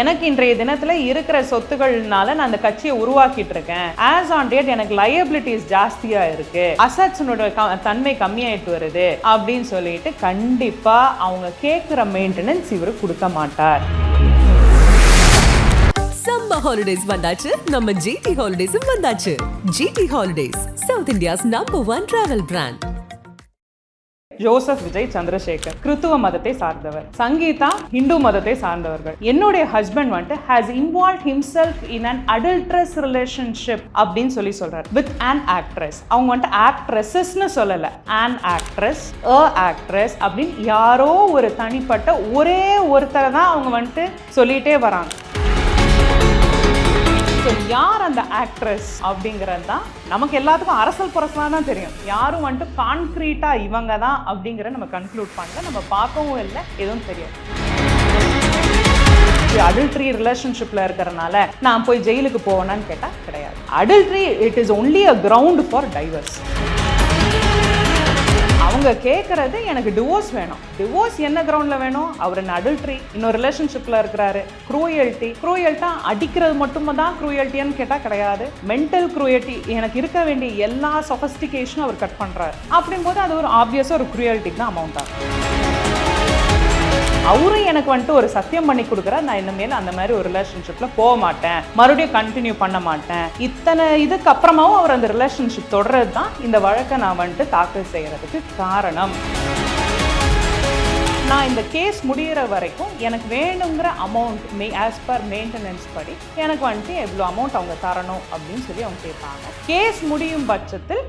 எனக்கு இன்றைய தினத்துல இருக்கிற சொத்துக்கள்னால நான் அந்த கட்சியை உருவாக்கிட்டு இருக்கேன். ஆஸ் ஆன் டேட் எனக்கு லயபிலிட்டிஸ் ஜாஸ்தியா இருக்கு, அசட்ஸோட தன்மை கம்மியாயிட்டு வருது அப்படின்னு சொல்லிட்டு கண்டிப்பா அவங்க கேட்கிற மெயின்டெனன்ஸ் இவரு கொடுக்க மாட்டார். சம்மர் ஹாலிடேஸ் வந்தாச்சு, நம்ம ஜிடி ஹாலிடேஸும் வந்தாச்சு. GT holidays, south India's number 1 travel brand. Joseph Vijay Chandrasekhar கிறித்துவ மதத்தை சார்ந்தவர், சங்கீதா ஹிந்து மதத்தை சார்ந்தவர்கள். என்னுடைய ஹஸ்பண்ட் வந்துட்டு has involved himself in an adulterous relationship அப்படின்னு சொல்றாரு with an actress. அவங்க வந்துட்டு ஆக்ட்ரஸஸ்னு சொல்லல, an actress, a actress அப்படின்னு யாரோ ஒரு தனிப்பட்ட ஒரே ஒருத்தரை தான் அவங்க வந்துட்டு சொல்லிட்டே வராங்க. யார் அந்த ஆக்ட்ரஸ் அப்படிங்கிறது தான் நமக்கு எல்லாத்துக்கும் அரசல் புரசலாக தான் தெரியும். யாரும் வந்துட்டு கான்க்ரீட்டாக இவங்க தான் அப்படிங்கிற நம்ம கன்க்ளூட் பண்ணல, நம்ம பார்க்கவும் இல்லை, எதுவும் தெரியாது. அடல்ட்ரி ரிலேஷன்ஷிப்பில் இருக்கிறனால நான் போய் ஜெயிலுக்கு போவேனான்னு கேட்டால் கிடையாது. Adultery it is only a ground for divorce. அவங்க கேட்கறது எனக்கு டிவோர்ஸ் வேணும். டிவோர்ஸ் என்ன கிரவுண்ட்ல வேணும்? அவர் என்ன அடல்ட்ரி, இன்னொரு ரிலேஷன்ஷிப்ல இருக்கிறாரு, க்ரூயல்ட்டா அடிக்கிறது மட்டும் தான் க்ரூயல்ட்டின்னு கேட்டா கிடையாது. மென்டல் க்ரூயல்ட்டி, எனக்கு இருக்க வேண்டிய எல்லா சொஃபஸ்டிகேஷனும் அவர் கட் பண்றாரு. அப்படிங்கும்போது அது ஒரு ஆப்வியஸா ஒரு க்ரூயல்ட்டிக்கு தான் அமௌண்ட் ஆகும். அவரும் எனக்கு வந்துட்டு ஒரு சத்தியம் பண்ணி கொடுக்குறாரு, நான் இனிமேல் அந்த மாதிரி ஒரு ரிலேஷன்ஷிப்ல போக மாட்டேன், மறுபடியும் கண்டினியூ பண்ண மாட்டேன். இத்தனை இதுக்கு அப்புறமாவும் அவர் அந்த ரிலேஷன்ஷிப் தொடர்றது தான் இந்த வழக்கை நான் வந்துட்டு தாக்கல் செய்யறதுக்கு காரணம். நான் இந்த கேஸ் முடிகிற வரைக்கும் எனக்கு வேணுங்கிற அமௌண்ட் ஆஸ் பர் மெயின்டெனன்ஸ் படி எனக்கு வந்துட்டு எவ்வளோ அமௌண்ட் அவங்க தரணும் அப்படின்னு சொல்லி அவங்க கேட்பாங்க. கேஸ் முடியும் பட்சத்தில்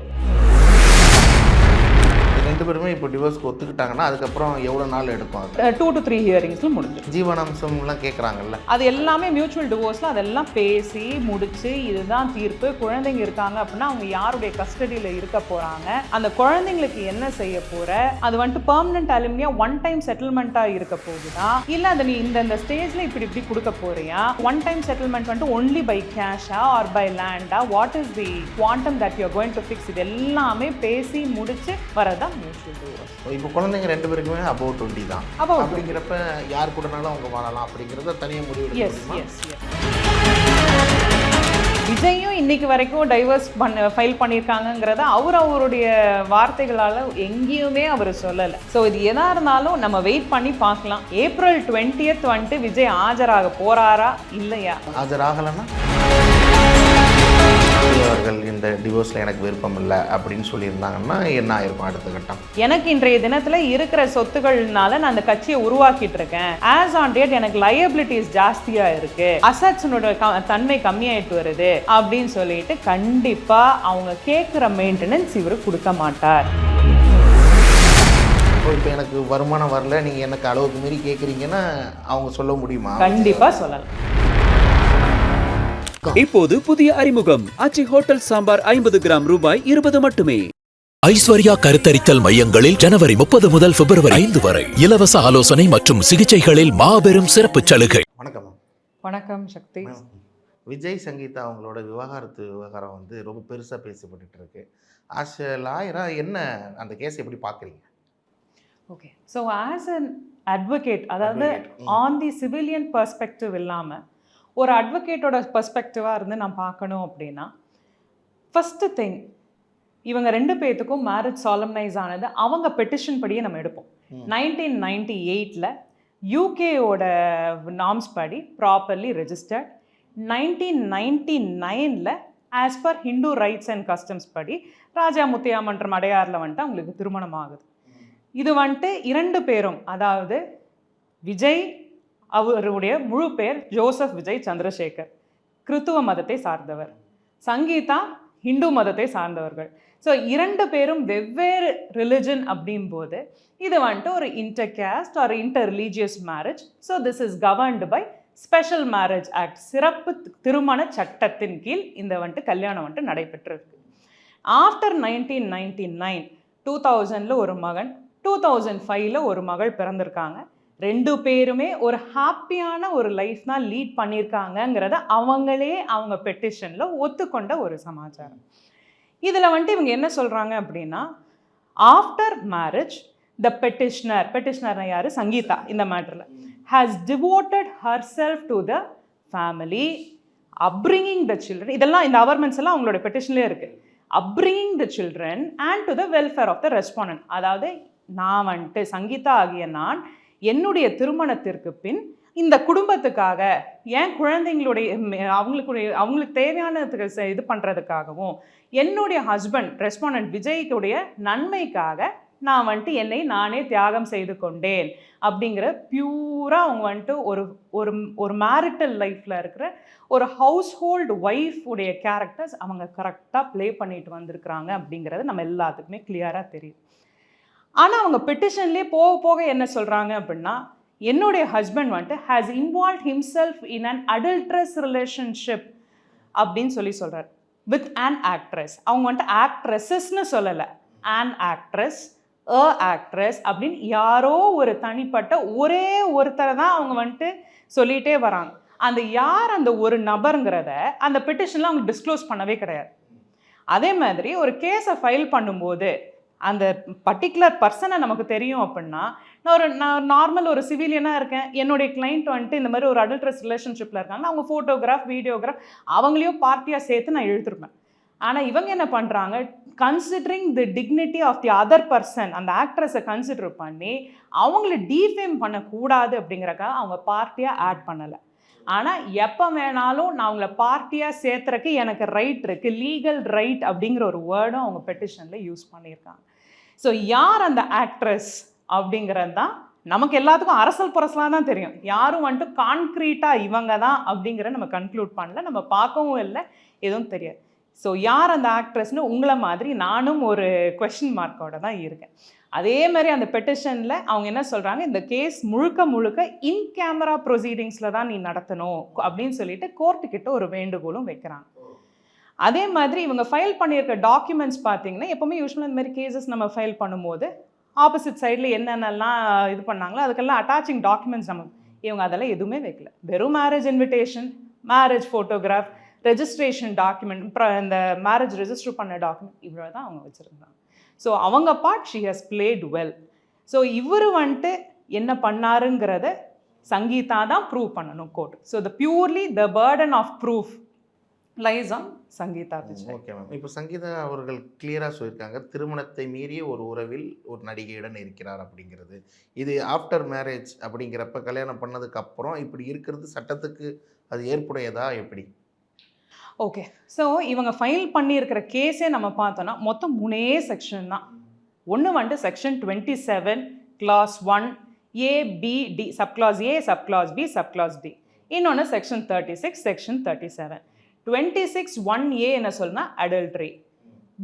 ரெண்டு பேருமே இப்போ டிவோர்ஸ்க்கு ஒத்துக்கிட்டாங்கன்னா அதுக்கப்புறம் எவ்வளோ நாள் எடுக்கும்? 2 to 3 ஹியரிங்ஸ்ல முடிஞ்சு. ஜீவனாம்சம்லாம் கேட்குறாங்கல்ல, அது எல்லாமே மியூச்சுவல் டிவோர்ஸ்ல அதெல்லாம் பேசி முடிச்சு இதுதான் தீர்ப்பு. குழந்தைங்க இருக்காங்க அப்படின்னா அவங்க யாருடைய கஸ்டடியில் இருக்க போறாங்க, அந்த குழந்தைங்களுக்கு என்ன செய்ய போற, அது வந்துட்டு பெர்மனன்ட் அலுமினியா 1 டைம் செட்டில்மெண்ட்டா இருக்க போகுதா, இல்லை அதை நீ இந்த ஸ்டேஜ்ல இப்படி கொடுக்க போறியா, 1 டைம் செட்டில்மெண்ட் வந்துட்டு ஒன்லி பை கேஷா ஆர் பை லேண்டா, what is the quantum that you are going to fix, இது எல்லாமே பேசி முடிச்சு வரதான் மியூச்சுவல் டிவோர்ஸ். இப்போ குழந்தைங்க ரெண்டு பேருக்குமே அபவுட் 20 தான் அப்படிங்கிறப்ப யார் கூடனாலும் அவங்க வாழலாம் அப்படிங்கிறத தனியாக முடிவு. விஜயும் இன்னைக்கு வரைக்கும் டைவர்ஸ் ஃபைல் பண்ணியிருக்காங்கிறத அவருடைய வார்த்தைகளால் எங்கேயுமே அவர் சொல்லலை. ஸோ இது எதா இருந்தாலும் நம்ம வெயிட் பண்ணி பார்க்கலாம். April 20th வந்துட்டு விஜய் ஆஜராக போறாரா இல்லையா? ஆஜராகலைன்னா அவர்கள் இந்த டிவோர்ஸில் எனக்கு விருப்பம் இல்லை அப்படின்னு சொல்லியிருந்தாங்கன்னா என்ன ஆயிருக்கும் அடுத்த கட்டம்? எனக்கு இன்றைய தினத்தில் இருக்கிற சொத்துக்கள்னால நான் அந்த கட்சியை உருவாக்கிட்டு இருக்கேன். ஆஸ் ஆன் டேட் எனக்கு லயபிலிட்டிஸ் ஜாஸ்தியா இருக்கு, அசட்ஸோட தன்மை கம்மியாயிட்டு வருது அப்படின்னு சொல்லிட்டு கண்டிப்பா அவங்க கேட்குற மெயின்டெனன்ஸ் இவரு கொடுக்க மாட்டார். இப்போ எனக்கு வருமானம் வரல, நீங்கள் எனக்கு அளவுக்கு மீறி கேட்குறீங்கன்னா அவங்க சொல்ல முடியுமா? கண்டிப்பா சொல்லலாம். இப்போது புதிய அறிமுகம் ஆச்சி ஹோட்டல் சாம்பார் 50 கிராம் ரூபாய் 20 மட்டுமே. ஐஸ்வர்யா கருத்தரித்தல் மையங்களில் ஜனவரி 30 முதல் பிப்ரவரி 5 வரை இலவச ஆலோசனை மற்றும் சிகிச்சைகளில் மாபெரும் சிறப்பு சலுகை. வணக்கம். வணக்கம் சக்தி. விஜய் சங்கீதா அவங்களோட விவகாரம் வந்து ரொம்ப பெருசாக பேசப்பட்டு இருக்கு. ஆஸ் எ லாயரா என்ன அந்த கேஸ் எப்படி பார்க்குறீங்க? Okay, so as an advocate, அதாவது ஆன் தி சிவிலியன் பெர்ஸ்பெக்டிவ் இல்லாமல் ஒரு அட்வொகேட்டோட பெர்ஸ்பெக்டிவாக இருந்து நான் பார்க்கணும் அப்படின்னா, ஃபஸ்ட்டு திங், இவங்க 2 பேர்த்துக்கும் மேரேஜ் சாலம்னைஸ் ஆனது அவங்க பெட்டிஷன் படியே நம்ம எடுப்போம். 1998 யூகேயோட நார்ம்ஸ் படி properly registered. 1999 as per Hindu rites and customs படி ராஜா முத்தையா மன்றம் அடையாறில் வந்துட்டு அவங்களுக்கு திருமணம் ஆகுது. இது வந்துட்டு 2 பேரும், அதாவது விஜய் அவருடைய முழு பேர் ஜோசப் விஜய் சந்திரசேகர், கிறித்துவ மதத்தை சார்ந்தவர், சங்கீதா ஹிந்து மதத்தை சார்ந்தவர்கள். ஸோ 2 பேரும் வெவ்வேறு ரிலிஜன் அப்படின்போது இது வந்துட்டு ஒரு inter caste or inter religious marriage. So this is governed by special marriage act, சிறப்பு திருமண சட்டத்தின் கீழ் இந்த வந்துட்டு கல்யாணம் வந்துட்டு நடைபெற்றிருக்கு. ஆஃப்டர் 1999 2000 ஒரு மகன், 2005 ஒரு மகள் பிறந்திருக்காங்க. 2 பேருமே ஒரு ஹாப்பியான ஒரு லைஃப் தான் லீட் பண்ணியிருக்காங்கங்கிறத அவங்களே அவங்க பெட்டிஷனில் ஒத்துக்கொண்ட ஒரு சமாச்சாரம். இதில் வந்துட்டு இவங்க என்ன சொல்கிறாங்க அப்படின்னா, ஆஃப்டர் மேரேஜ் த பெட்டிஷனர் யார்? சங்கீதா. இந்த மேட்டரில் has devoted herself to the family, upbringing the children. இதெல்லாம் இந்த அவர்மெண்ட்ஸ் எல்லாம் அவங்களோட பெட்டிஷன்லேயே இருக்குது. upbringing the children and to the welfare of the respondent. அதாவது நான் வந்துட்டு சங்கீதா ஆகிய நான் என்னுடைய திருமணத்திற்கு பின் இந்த குடும்பத்துக்காக என் குழந்தைங்களுடைய அவங்களுக்கு தேவையானதுக்கு இது பண்ணுறதுக்காகவும் என்னுடைய ஹஸ்பண்ட் ரெஸ்பாண்டன்ட் விஜய்க்குடைய நன்மைக்காக நான் வந்துட்டு என்னை நானே தியாகம் செய்து கொண்டேன் அப்படிங்கிற பியூராக அவங்க வந்துட்டு ஒரு மேரிட்டல் லைஃப்பில் இருக்கிற ஒரு ஹவுஸ் ஹோல்டு ஒய்ஃப் உடைய கேரக்டர்ஸ் அவங்க கரெக்டாக ப்ளே பண்ணிட்டு வந்திருக்கிறாங்க அப்படிங்கிறது நம்ம எல்லாத்துக்குமே கிளியராக தெரியும். ஆனால் அவங்க பெட்டிஷன்லேயே போக போக என்ன சொல்கிறாங்க அப்படின்னா, என்னுடைய ஹஸ்பண்ட் வந்துட்டு has involve himself in an adulterous relationship அப்படின்னு சொல்கிறார் வித் அன் ஆக்ட்ரஸ். அவங்க வந்துட்டு ஆக்ட்ரஸஸ்ன்னு சொல்லலை, அன் ஆக்ட்ரஸ், ஆக்ட்ரஸ் அப்படின்னு யாரோ ஒரு தனிப்பட்ட ஒரே ஒருத்தரை தான் அவங்க வந்துட்டு சொல்லிகிட்டே வராங்க. அந்த யார் அந்த ஒரு நபருங்கிறத அந்த பெட்டிஷனில் அவங்க டிஸ்க்ளோஸ் பண்ணவே கிடையாது. அதே மாதிரி ஒரு கேஸை ஃபைல் பண்ணும்போது அந்த பர்டிகுலர் பர்சனை நமக்கு தெரியும் அப்படின்னா, நான் நார்மல் ஒரு சிவிலியனாக இருக்கேன், என்னுடைய கிளைண்ட் வந்துட்டு இந்த மாதிரி ஒரு அடல்ட்ரஸ் ரிலேஷன்ஷிப்பில் இருக்காங்க, அவங்க ஃபோட்டோகிராஃப் வீடியோகிராஃப் அவங்களையும் பார்ட்டியாக சேர்த்து நான் எழுதிருப்பேன். ஆனால் இவங்க என்ன பண்ணுறாங்க, considering the dignity of the other person, அந்த ஆக்ட்ரஸை கன்சிடர் பண்ணி அவங்கள டீஃபேம் பண்ணக்கூடாது அப்படிங்கிறக்காக அவங்க பார்ட்டியாக ஆட் பண்ணலை. ஆனால் எப்போ வேணாலும் நான் அவங்கள பார்ட்டியாக சேர்த்துறக்கு எனக்கு ரைட் இருக்குது, லீகல் ரைட் அப்படிங்கிற ஒரு வேர்டும் அவங்க பெட்டிஷனில் யூஸ் பண்ணியிருக்காங்க. ஸோ யார் அந்த ஆக்ட்ரஸ் அப்படிங்கிறது தான் நமக்கு எல்லாத்துக்கும் அரசல் புரசலாக தான் தெரியும். யாரும் வந்துட்டு கான்க்ரீட்டாக இவங்க தான் அப்படிங்கிற நம்ம கன்க்ளூட் பண்ணல, நம்ம பார்க்கவும் இல்லை, எதுவும் தெரியாது. ஸோ யார் அந்த ஆக்ட்ரஸ்னு உங்களை மாதிரி நானும் ஒரு கொஷின் மார்க்கோட தான் இருக்கேன். அதே மாதிரி அந்த பெட்டிஷனில் அவங்க என்ன சொல்கிறாங்க, இந்த கேஸ் முழுக்க முழுக்க இன் கேமரா ப்ரொசீடிங்ஸில் தான் நீ நடத்தணும் அப்படின்னு சொல்லிட்டு கோர்ட்டுக்கிட்ட ஒரு வேண்டுகோளும் வைக்கிறாங்க. அதே மாதிரி இவங்க ஃபைல் பண்ணியிருக்க டாக்குமெண்ட்ஸ் பார்த்தீங்கன்னா, எப்போவுமே யூஸ்வலாக இந்த மாதிரி கேசஸ் நம்ம ஃபைல் பண்ணும்போது ஆப்போசிட் சைடில் என்னென்னலாம் இது பண்ணாங்களோ அதுக்கெல்லாம் அட்டாச்சிங் டாக்குமெண்ட்ஸ் இவங்க அதெல்லாம் எதுவுமே வைக்கல. வெறும் marriage invitation, marriage photograph, registration document, இந்த மேரேஜ் ரெஜிஸ்டர் பண்ண டாக்குமெண்ட், இவ்வளோ தான் அவங்க வச்சுருந்தாங்க. ஸோ அவங்க part she has played well. So இவர் வந்துட்டு என்ன பண்ணாருங்கிறத சங்கீதா தான் ப்ரூவ் பண்ணணும் court. So the purely the burden of proof lies on Sangeetha Vijay. Okay ma'am. இப்போ சங்கீதா அவர்கள் கிளியராக சொல்லியிருக்காங்க, திருமணத்தை மீறிய ஒரு உறவில் ஒரு நடிகையுடன் இருக்கிறார் அப்படிங்கிறது. இது ஆஃப்டர் மேரேஜ் அப்படிங்கிறப்ப கல்யாணம் பண்ணதுக்கு அப்புறம் இப்படி இருக்கிறது சட்டத்துக்கு அது ஏற்புடையதா எப்படி? ஓகே, ஸோ இவங்க ஃபைல் பண்ணியிருக்கிற கேஸே நம்ம பார்த்தோன்னா மொத்தம் 3 செக்ஷன் தான். ஒன்று வந்துட்டு section 27 class 1 ABD, subclass A, subclass B, subclass D. இன்னொன்று செக்ஷன் 36, செக்ஷன் 37. 26(1)A என்ன சொல்லுனா அடல்ட்ரி,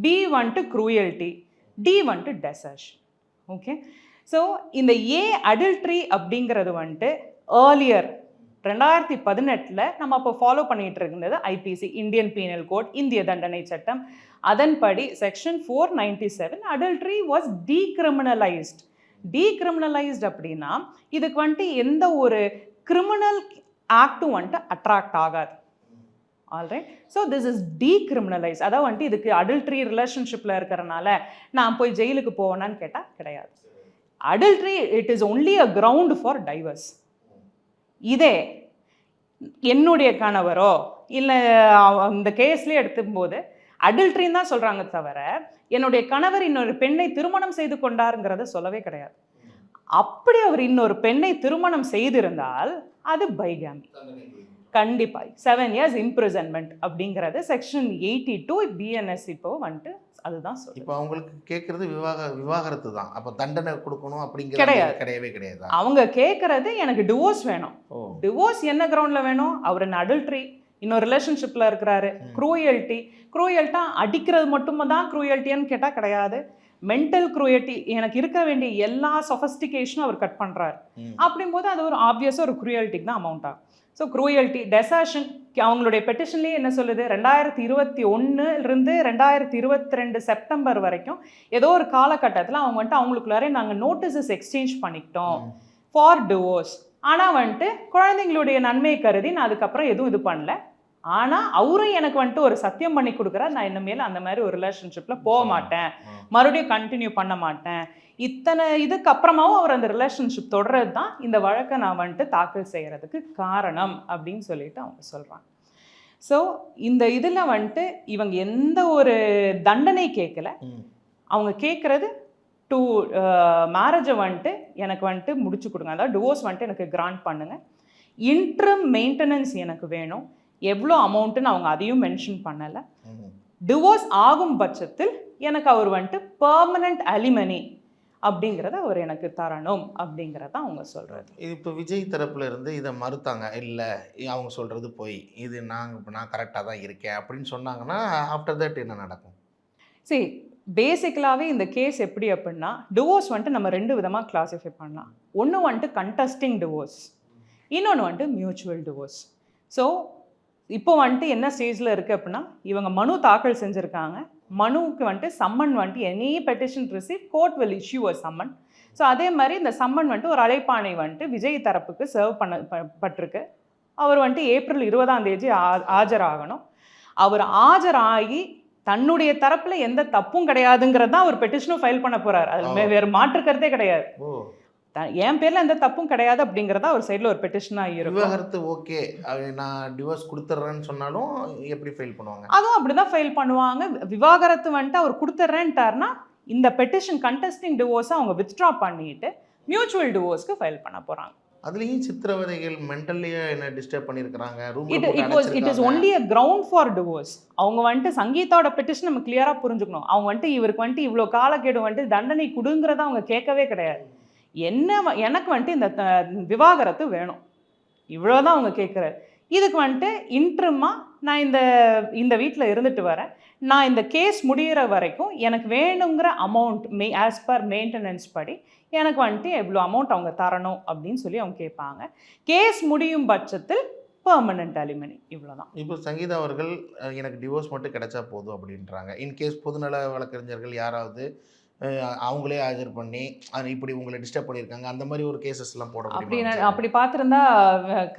B வந்துட்டு க்ரூயல்ட்டி, D வந்துட்டு டெசர்ஷன். ஓகே, ஸோ இந்த A அடல்ட்ரி அப்படிங்கிறது வந்துட்டு ஏர்லியர் 2018 நம்ம அப்போ ஃபாலோ பண்ணிகிட்டு இருந்தது IPC, இந்தியன் பீனல் கோட், இந்திய தண்டனை சட்டம். அதன்படி செக்ஷன் 497 அடல்ட்ரி வாஸ் டீக்ரிமினலைஸ்ட். டீக்ரிமினலைஸ்ட் அப்படின்னா இதுக்கு வந்துட்டு எந்த ஒரு கிரிமினல் ஆக்டும் வந்துட்டு அட்ராக்ட் ஆகாது. Alright, so this is decriminalise. அதாவது வந்துட்டு இதுக்கு அடல்ட்ரி ரிலேஷன்ஷிப்பில் இருக்கிறனால நான் போய் ஜெயிலுக்கு போவேனான்னு கேட்டால் கிடையாது. Adultery it is only a ground for divorce. இதே என்னுடைய கணவரோ இல்லை இந்த கேஸ்லேயே எடுத்துக்கும்போது அடல்ட்ரின்னு தான் சொல்கிறாங்க தவிர என்னுடைய கணவர் இன்னொரு பெண்ணை திருமணம் செய்து கொண்டாருங்கிறத சொல்லவே கிடையாது. அப்படி அவர் இன்னொரு பெண்ணை திருமணம் செய்திருந்தால் அது பைகாமி, கண்டிப்பாக 7 years இம்ப்ரிசன்மெண்ட் அப்படிங்கிறது செக்ஷன் 82 BNS இப்போ வந்துட்டு அதுதான் சொல்லுது. இப்போ அவங்களுக்கு கேட்குறது விவாகரத்து தான், அப்போ தண்டனை கொடுக்கணும் அப்படிங்கிறது கிடையவே கிடையாது. அவங்க கேட்குறது எனக்கு டிவோர்ஸ் வேணும். டிவோர்ஸ் என்ன கிரவுண்டில் வேணும்? அவர் என்ன அடல்ட்ரி, இன்னொரு ரிலேஷன்ஷிப்பில் இருக்கிறாரு, க்ரூயல்ட்டா அடிக்கிறது மட்டும் தான் க்ரூயல்ட்டின்னு கேட்டால் கிடையாது. மென்டல் க்ரூயல்ட்டி, எனக்கு இருக்க வேண்டிய எல்லா சொஃபஸ்டிகேஷனும் அவர் கட் பண்ணுறாரு. அப்படிங்கும்போது அது ஒரு ஆப்வியஸாக ஒரு க்ரூயல்ட்டிக்கு தான் அமௌண்ட் ஆகும். ஸோ க்ரூயல்ட்டி, டெசர்ஷன் அவங்களுடைய பெட்டிஷன்லேயே என்ன சொல்லுது, 2021 2022 செப்டம்பர் வரைக்கும் ஏதோ ஒரு காலகட்டத்தில் அவங்க வந்துட்டு அவங்களுக்குள்ளாரே நாங்கள் நோட்டீஸஸ் எக்ஸ்சேஞ்ச் பண்ணிக்கிட்டோம் ஃபார் டிவோர்ஸ். ஆனால் வந்துட்டு குழந்தைங்களுடைய நன்மை கருதி நான் அதுக்கப்புறம் எதுவும் இது பண்ணல, ஆனால் அவரும் எனக்கு வந்துட்டு ஒரு சத்தியம் பண்ணி கொடுக்குறாரு, நான் இனிமேல் அந்த மாதிரி ஒரு ரிலேஷன்ஷிப்பில் போக மாட்டேன், மறுபடியும் கண்டினியூ பண்ண மாட்டேன். இத்தனை இதுக்கு அப்புறமாவும் அவர் அந்த ரிலேஷன்ஷிப் தொடர்றது தான் இந்த வழக்கை நான் வந்துட்டு தாக்கல் செய்கிறதுக்கு காரணம் அப்படின்னு சொல்லிட்டு அவங்க சொல்கிறாங்க. ஸோ இந்த இதில் வந்துட்டு இவங்க எந்த ஒரு தண்டனை கேட்கல. அவங்க கேட்குறது மேரேஜை வந்துட்டு எனக்கு வந்துட்டு முடிச்சு கொடுங்க, அதாவது டிவோர்ஸ் வந்துட்டு எனக்கு கிராண்ட் பண்ணுங்க, இன்ட்ரம் மெயின்டெனன்ஸ் எனக்கு வேணும், எவ்வளோ அமௌண்ட்டுன்னு அவங்க அதையும் மென்ஷன் பண்ணலை. டிவோர்ஸ் ஆகும் பட்சத்தில் எனக்கு அவர் வந்துட்டு பெர்மனண்ட் அலிமனி அப்படிங்கிறத அவர் எனக்கு தரணும் அப்படிங்கிறத அவங்க சொல்கிறது. இது இப்போ விஜய் தரப்புல இருந்து இதை மறுத்தாங்க, இல்லை அவங்க சொல்கிறது போய், இது நான் கரெக்டாக தான் இருக்கேன் அப்படின்னு சொன்னாங்கன்னா ஆஃப்டர் தட் என்ன நடக்கும்? சரி, பேசிக்கலாகவே இந்த கேஸ் எப்படி அப்படின்னா, டிவோர்ஸ் வந்துட்டு நம்ம 2 விதமாக கிளாஸிஃபை பண்ணலாம். ஒன்று வந்துட்டு கண்டஸ்டிங் டிவோர்ஸ், இன்னொன்று வந்துட்டு மியூச்சுவல் டிவோர்ஸ். ஸோ இப்போ வந்துட்டு என்ன ஸ்டேஜில் இருக்குது அப்படின்னா, இவங்க மனு தாக்கல் செஞ்சுருக்காங்க. மனுவுக்கு வந்துட்டு சம்மன் வந்துட்டு any petition receive court will issue a summon. So அதே மாதிரி இந்த சம்மன் வந்துட்டு ஒரு அழைப்பாணை வந்துட்டு விஜய் தரப்புக்கு சர்வ் பட்டிருக்கு. அவர் வந்துட்டு ஏப்ரல் 20 ஆஜராகணும். அவர் ஆஜராகி தன்னுடைய தரப்புல எந்த தப்பும் கிடையாதுங்கிறது தான் அவர் பெட்டிஷனும் ஃபைல் பண்ண போறாரு. அதில் வேறு மாற்று கருத்தே கிடையாது. என் பேர்ல எந்த தப்பும் கிடையாது அப்படிங்கிறதா ஒரு சைடில் ஒரு பெட்டிஷனாக இருக்கும். விவாகரத்து ஓகே, நான் டிவோர்ஸ் கொடுத்துட்றேன்னு சொன்னாலும் எப்படி ஃபைல் பண்ணுவாங்க? அதுவும் அப்படிதான் ஃபைல் பண்ணுவாங்க. விவாகரத்து வந்துட்டு அவர் கொடுத்துட்றேன்ட்டார்னா இந்த பெட்டிஷன் கண்டஸ்டிங் டிவோர்ஸை அவங்க வித்ட்ரா பண்ணிட்டு மியூச்சுவல் டிவோர்ஸ்க்கு ஃபைல் பண்ண போறாங்க. அதுலேயும் சித்திரவதைகள் மென்டலியா என்ன டிஸ்டர்ப் பண்ணியிருக்கிறாங்க. It is only a ground for divorce. அவங்க வந்துட்டு சங்கீதாவோட பெட்டிஷன் நம்ம கிளியராக புரிஞ்சுக்கணும். அவங்க வந்துட்டு இவருக்கு வந்துட்டு இவ்வளோ காலக்கெடு வந்துட்டு தண்டனை கொடுங்கிறத அவங்க கேட்கவே கிடையாது. எனக்கு வந்துட்டு இந்த விவாகரத்து வேணும், இவ்வளோதான் அவங்க கேட்குறாரு. இதுக்கு வந்துட்டு இன்ட்ரிமா நான் இந்த வீட்டில் இருந்துட்டு வரேன், நான் இந்த கேஸ் முடிகிற வரைக்கும் எனக்கு வேணுங்கிற அமௌண்ட் ஆஸ் பர் மெயின்டெனன்ஸ் படி எனக்கு வந்துட்டு எவ்வளோ அமௌண்ட் அவங்க தரணும் அப்படின்னு சொல்லி அவங்க கேட்பாங்க. கேஸ் முடியும் பட்சத்தில் பெர்மனன்ட் அலிமனி, இவ்வளோதான். இப்போ சங்கீதா அவர்கள் எனக்கு டிவோர்ஸ் மட்டும் கிடைச்சா போதும் அப்படின்றாங்க. இன்கேஸ் பொதுநல வழக்கறிஞர்கள் யாராவது அவங்களே ஆஜர் பண்ணி இப்படி உங்களை டிஸ்டர்ப் பண்ணியிருக்காங்க, அந்த மாதிரி ஒரு கேசஸ்லாம் போட முடியும். அப்படி பார்த்துருந்தா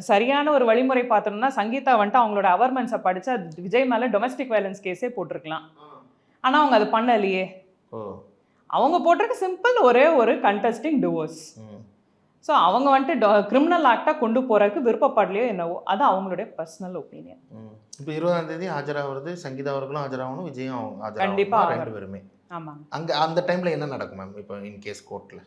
சரியான ஒரு வழிமுறை பார்த்துருந்தா சங்கீதா வந்துட்டு அவங்களோட அவர்மெண்ட்ஸை படித்து அது விஜய் மேலே டொமஸ்டிக் வயலன்ஸ் கேஸே போட்டிருக்கலாம். ஆனால் அவங்க அது பண்ணலையே. அவங்க போட்டிருக்க சிம்பிள் ஒரே ஒரு கண்டஸ்டிங் டிவோர்ஸ். ஸோ அவங்க வந்துட்டு கிரிமினல் ஆக்டாக கொண்டு போகிறதுக்கு விருப்பப்படலையோ என்னவோ, அது அவங்களுடைய பர்சனல் ஒப்பீனியன். இப்போ 20ஆம் ஆஜராகிறது, சங்கீதா அவர்களும் ஆஜராகணும், விஜயும் ஆஜராகணும், கண்டிப்பாக 2 பேருமே. ஆமாங்க. அந்த டைமில் என்ன நடக்கும் மேம் இப்போ இன்கேஸ் கோர்ட்டில்?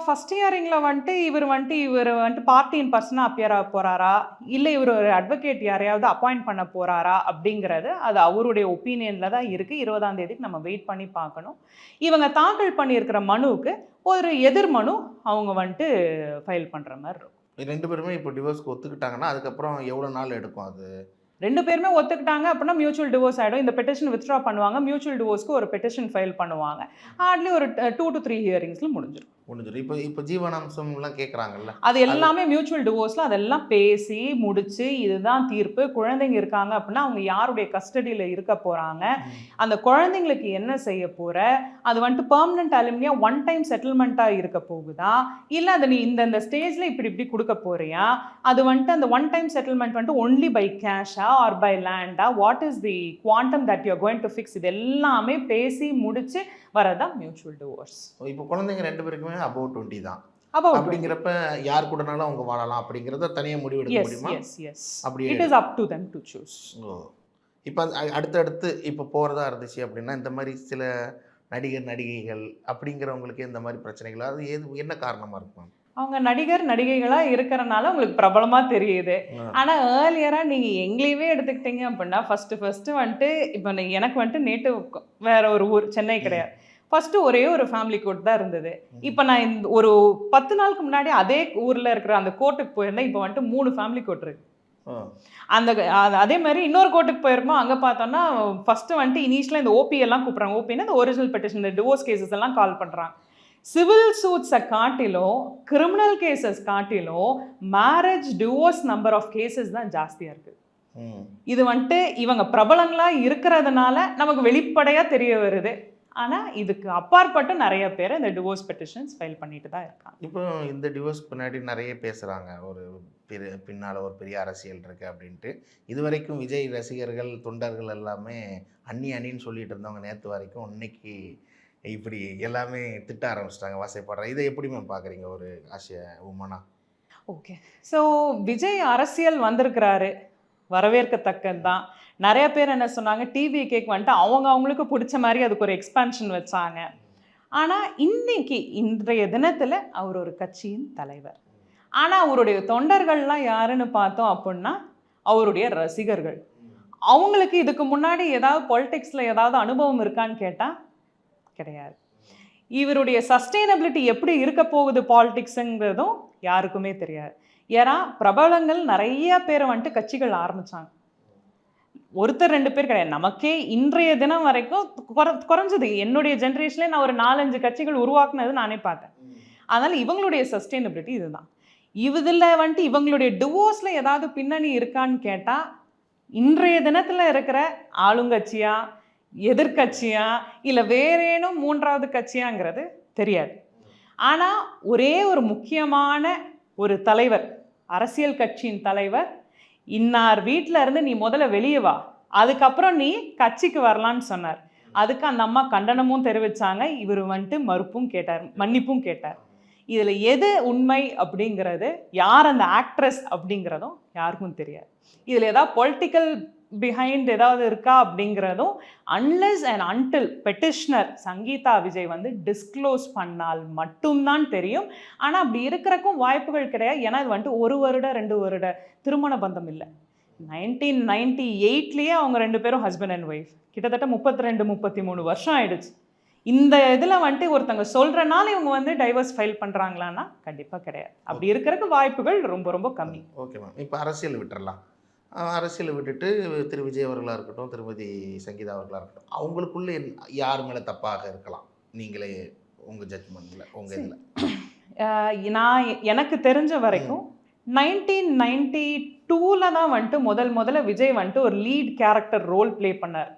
ஃபஸ்ட் ஹியரிங்கில் வந்துட்டு இவர் வந்துட்டு பார்ட்டி இன் பர்சனாக அப்பியர் ஆக போகிறாரா, இல்லை இவர் ஒரு அட்வொகேட் யாரையாவது அப்பாயிண்ட் பண்ண போகிறாரா அப்படிங்கிறது அது அவருடைய ஒப்பீனியனில் தான் இருக்குது. 20ஆம் தேதிக்கு நம்ம வெயிட் பண்ணி பார்க்கணும். இவங்க தாக்கல் பண்ணியிருக்கிற மனுவுக்கு ஒரு எதிர் மனு அவங்க வந்துட்டு ஃபைல் பண்ணுற மாதிரி இருக்கும். 2 பேருமே இப்போ டிவோர்ஸ்க்கு ஒத்துக்கிட்டாங்கன்னா அதுக்கப்புறம் எவ்வளோ நாள் எடுக்கும்? அது 2 பேருமே ஒத்துக்கிட்டாங்க அப்படின்னா மியூச்சுவல் டிவோர்ஸ் ஆகிடும். இந்த பெட்டிஷன் வித்ட்ரா பண்ணுவாங்க, மியூச்சுவல் டிவோர்ஸ்க்கு ஒரு பெட்டிஷன் ஃபைல் பண்ணுவாங்க. ஹார்ட்லி ஒரு 2 to 3 ஹியரிங்ஸில் முடிஞ்சிடும். இப்போ ஜீவனாம்சம்லாம் கேட்குறாங்கல்ல, அது எல்லாமே மியூச்சுவல் டிவோர்ஸில் அதெல்லாம் பேசி முடிச்சு இதுதான் தீர்ப்பு. குழந்தைங்க இருக்காங்க அப்படின்னா அவங்க யாருடைய கஸ்டடியில் இருக்க போகிறாங்க, அந்த குழந்தைங்களுக்கு என்ன செய்ய போகிற, அது வந்துட்டு பெர்மனன்ட் அலுமினியா ஒன் டைம் செட்டில்மெண்ட்டாக இருக்க போகுதா, இல்லை அதை நீ இந்த ஸ்டேஜில் இப்படி கொடுக்க போறியா, அது வந்துட்டு அந்த ஒன் டைம் செட்டில்மெண்ட் வந்துட்டு ஒன்லி பை கேஷா ஆர் பை லேண்டா, what is the quantum that you are going to fix, இது எல்லாமே பேசி முடிச்சு வரதான் மியூச்சுவல் டிவோர்ஸ். இப்போ குழந்தைங்க 2 பேருக்குமே above 20 தான். அப்படிங்கிறப்ப யார் கூடனாலும் அவங்க வாழலாம் அப்படிங்கிறத தனியாக முடிவெடுக்க முடியுமா? அப்படி it is up to them to choose. இப்போ அடுத்தடுத்து இப்போ போகிறதா இருந்துச்சு அப்படின்னா இந்த மாதிரி சில நடிகைகள் அப்படிங்கிறவங்களுக்கு இந்த மாதிரி பிரச்சனைகள் அது என்ன காரணமாக இருக்கும்? அவங்க நடிகைகளாக இருக்கிறனால உங்களுக்கு பிரபலமாக தெரியுது. ஆனால் ஏர்லியராக நீங்கள் எங்களையவே எடுத்துக்கிட்டீங்க அப்படின்னா ஃபஸ்ட்டு வந்துட்டு இப்போ எனக்கு வந்துட்டு நேட்டிவ் வேற ஒரு ஊர், சென்னை கிடையாது. ஃபஸ்ட்டு ஒரே ஒரு ஃபேமிலி கோர்ட் தான் இருந்தது. இப்போ நான் ஒரு 10 நாளுக்கு முன்னாடி அதே ஊரில் இருக்கிற அந்த கோர்ட்டுக்கு போயிருந்தேன். இப்போ வந்துட்டு 3 ஃபேமிலி கோர்ட் இருக்கு. அதே மாதிரி இன்னொரு கோர்ட்டுக்கு போயிருக்கோம். அங்கே பார்த்தோன்னா ஃபஸ்ட்டு வந்துட்டு இனிஷியலாக இந்த ஓபி எல்லாம் கூப்பிட்றாங்க. ஓபின்னா இந்த ஒரிஜினல் பெட்டிஷன், இந்த டிவோர்ஸ் கேசஸ் எல்லாம் கால் பண்ணுறாங்க. சிவில் சூட்ஸை காட்டிலும் கிரிமினல் கேசஸ் காட்டிலும் marriage divorce number of cases தான் ஜாஸ்தியாக இருக்குது. இது வந்துட்டு இவங்க பிரபலங்களாக இருக்கிறதுனால நமக்கு வெளிப்படையாக தெரிய வருது. ஆனால் இதுக்கு அப்பாற்பட்டு நிறைய பேர் இந்த டிவோர்ஸ் பெட்டிஷன்ஸ் ஃபைல் பண்ணிட்டு தான் இருக்காங்க. இப்போ இந்த டிவோர்ஸ் பின்னாடி நிறைய பேசுகிறாங்க, ஒரு பின்னால் ஒரு பெரிய அரசியல் இருக்குது அப்படின்ட்டு. இது வரைக்கும் விஜய் ரசிகர்கள் தொண்டர்கள் எல்லாமே அண்ணின்னு சொல்லிட்டு இருந்தவங்க நேற்று வரைக்கும் இன்னைக்கு இப்படி எல்லாமே திட்ட ஆரம்பிச்சிட்டாங்க, வாசைப்படுற. இதை எப்படி மேம் பார்க்குறீங்க ஒரு உமனா? ஓகே, ஸோ விஜய் அரசியல் வந்திருக்கிறாரு, வரவேற்கத்தக்கது தான். நிறைய பேர் என்ன சொன்னாங்க, டிவி கேக் வந்துட்டு அவங்களுக்கு பிடிச்ச மாதிரி அதுக்கு ஒரு எக்ஸ்பான்ஷன் வச்சாங்க. ஆனால் இன்றைய தினத்தில் அவர் ஒரு கட்சியின் தலைவர். ஆனால் அவருடைய தொண்டர்கள்லாம் யாருன்னு பார்த்தோம் அப்படின்னா அவருடைய ரசிகர்கள். அவங்களுக்கு இதுக்கு முன்னாடி ஏதாவது பொலிட்டிக்ஸில் ஏதாவது அனுபவம் இருக்கான்னு கேட்டால் கிடையாது. இவருடைய சஸ்டெயினபிலிட்டி எப்படி இருக்க போகுது பாலிடிக்ஸுங்கிறதும் யாருக்குமே தெரியாது. ஏன்னா பிரபலங்கள் நிறைய பேரை வந்துட்டு கட்சிகள் ஆரம்பித்தாங்க, ஒருத்தர் 2 பேர் கிடையாது. நமக்கே இன்றைய தினம் வரைக்கும் குறைஞ்சது என்னுடைய ஜென்ரேஷன்லேயே நான் ஒரு 4-5 கட்சிகள் உருவாக்குனது நானே பார்த்தேன். அதனால் இவங்களுடைய சஸ்டெயினபிலிட்டி இதுதான். இதில் வந்துட்டு இவங்களுடைய டிவோர்ஸில் ஏதாவது பின்னணி இருக்கான்னு கேட்டால் இன்றைய தினத்தில் இருக்கிற ஆளுங்கட்சியா, எதிர்கட்சியா, இல்லை வேறேனும் 3வது கட்சியாங்கிறது தெரியாது. ஆனால் ஒரே ஒரு முக்கியமான ஒரு தலைவர், அரசியல் கட்சியின் தலைவர், இன்னார் வீட்டில் இருந்து நீ முதல்ல வெளியே வா, அதுக்கப்புறம் நீ கட்சிக்கு வரலான்னு சொன்னார். அதுக்கு அந்த அம்மா கண்டனமும் தெரிவித்தாங்க. இவர் வந்துட்டு மறுப்பும் கேட்டார், மன்னிப்பும் கேட்டார். இதில் எது உண்மை அப்படிங்கிறது, யார் அந்த ஆக்ட்ரஸ் அப்படிங்கிறதும் யாருக்கும் தெரியாது. இதில் ஏதாவது பொலிட்டிக்கல் பிஹைண்ட் ஏதாவது இருக்கா அப்படிங்கிறதும் unless and until petitioner Sangeetha Vijay வந்து டிஸ்க்ளோஸ் பண்ணால் மட்டும்தான் தெரியும். ஆனால் அப்படி இருக்கிறக்கும் வாய்ப்புகள் கிடையாது. ஏன்னா இது வந்துட்டு 1 வருட 2 வருட திருமண பந்தம் இல்லை. 1998 அவங்க 2 பேரும் ஹஸ்பண்ட் அண்ட் ஒய்ஃப். கிட்டத்தட்ட 32-33 வருஷம் ஆயிடுச்சு. இந்த இதில் வந்துட்டு ஒருத்தங்க சொல்கிறனால இவங்க வந்து டைவர்ஸ் ஃபைல் பண்ணுறாங்களான்னா கண்டிப்பாக கிடையாது. அப்படி இருக்கிறதுக்கு வாய்ப்புகள் ரொம்ப ரொம்ப கம்மி. ஓகே மேம், இப்போ அரசியல் விட்டுறலாம். அரசியலை விட்டுட்டு திரு விஜய் அவர்களாக இருக்கட்டும், திருமதி சங்கீதா அவர்களாக இருக்கட்டும், அவங்களுக்குள்ளே யார் மேலே தப்பாக இருக்கலாம், நீங்களே உங்கள் ஜட்ஜ்மெண்ட்டில் உங்கள் இதில்? நான் எனக்கு தெரிஞ்ச வரைக்கும் 1992 தான் வந்துட்டு முதல்ல விஜய் வந்துட்டு ஒரு லீட் கேரக்டர் ரோல் ப்ளே பண்ணார்.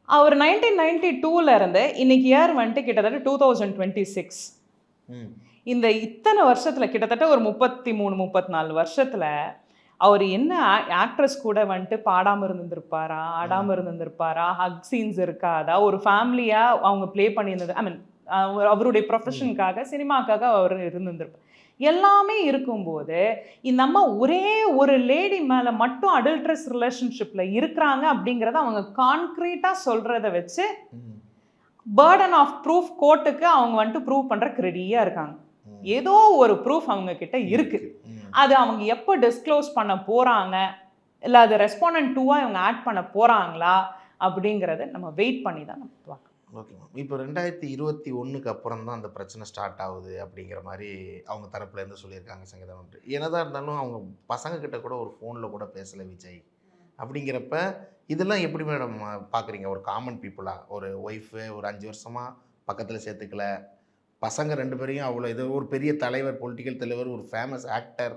அவர் 1992 இருந்து இன்னைக்கு இயர் வந்துட்டு கிட்டத்தட்ட 2026. இந்த இத்தனை வருஷத்தில் கிட்டத்தட்ட ஒரு 33-34 வருஷத்தில் அவர் என்ன ஆக்ட்ரஸ் கூட வந்துட்டு பாடாமல் இருந்திருப்பாரா, ஆடாமல் இருந்திருப்பாரா, ஹக் சீன்ஸ் இருக்காதா, ஒரு ஃபேமிலியாக அவங்க ப்ளே பண்ணியிருந்தது, ஐ மீன் அவருடைய ப்ரொஃபஷனுக்காக சினிமாக்காக அவர் இருந்திருப்பார். எல்லாமே இருக்கும்போது இந்த அம்மா ஒரே ஒரு லேடி மேலே மட்டும் அடல்ட்ரஸ் ரிலேஷன்ஷிப்பில் இருக்கிறாங்க அப்படிங்கிறத அவங்க கான்க்ரீட்டாக சொல்கிறத வச்சு பேர்டன் ஆஃப் ப்ரூஃப் கோர்ட்டுக்கு அவங்க வந்துட்டு ப்ரூவ் பண்ணுறக்கு ரெடியாக இருக்காங்க. ஏதோ ஒரு ப்ரூஃப் அவங்க கிட்ட இருக்குது. அது அவங்க எப்போ டிஸ்க்ளோஸ் பண்ண போகிறாங்க, இல்லை அது ரெஸ்பாண்டன்ட் 2வாக இவங்க ஆட் பண்ண போகிறாங்களா அப்படிங்கிறத நம்ம வெயிட் பண்ணி தான் நம்ம பார்க்கணும். ஓகே மேம், இப்போ 2021 அப்புறம் தான் அந்த பிரச்சனை ஸ்டார்ட் ஆகுது அப்படிங்கிற மாதிரி அவங்க தரப்புலேருந்து சொல்லியிருக்காங்க சங்கீதா மேம். என்னதான் இருந்தாலும் அவங்க பசங்கக்கிட்ட கூட ஒரு ஃபோனில் கூட பேசலை விஜய். அப்படிங்கிறப்ப இதெல்லாம் எப்படி மேடம் பார்க்குறீங்க? ஒரு காமன் பீப்புளாக, ஒரு ஒய்ஃபு ஒரு 5 வருஷமாக பக்கத்தில் சேர்த்துக்கல, பசங்க 2 பேரையும் அவ்வளோ இது ஒரு பெரிய தலைவர், பொலிட்டிக்கல் தலைவர், ஒரு ஃபேமஸ் ஆக்டர்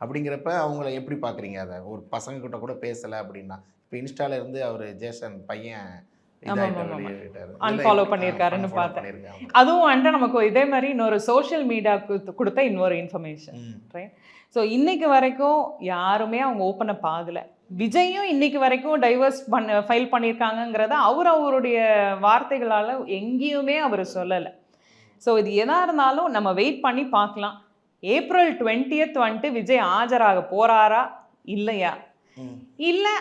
அப்படிங்கிறப்ப அவங்கள எப்படி பார்க்குறீங்க? அதை ஒரு பசங்கக்கிட்ட கூட பேசலை அப்படின்னா, இப்போ இன்ஸ்டால இருந்து அவர் ஜேசன் பையன் அன்ஃபாலோ பண்ணியிருக்காருன்னு பார்த்தேன். அதுவும் வந்துட்டு நமக்கு இதே மாதிரி இன்னொரு சோஷியல் மீடியா கொடுத்த இன்னொரு இன்ஃபர்மேஷன், ரைட்? ஸோ இன்னைக்கு வரைக்கும் யாருமே அவங்க ஓப்பன் அப் ஆகலை. விஜயும் இன்னைக்கு வரைக்கும் டைவர்ஸ் ஃபைல் பண்ணியிருக்காங்கங்கிறத அவருடைய வார்த்தைகளால் எங்கேயுமே அவர் சொல்லலை. ஸோ இது எதாக இருந்தாலும் நம்ம வெயிட் பண்ணி பார்க்கலாம். April 20th வந்துட்டு விஜய் ஆஜராக போகிறாரா இல்லையா? இல்லை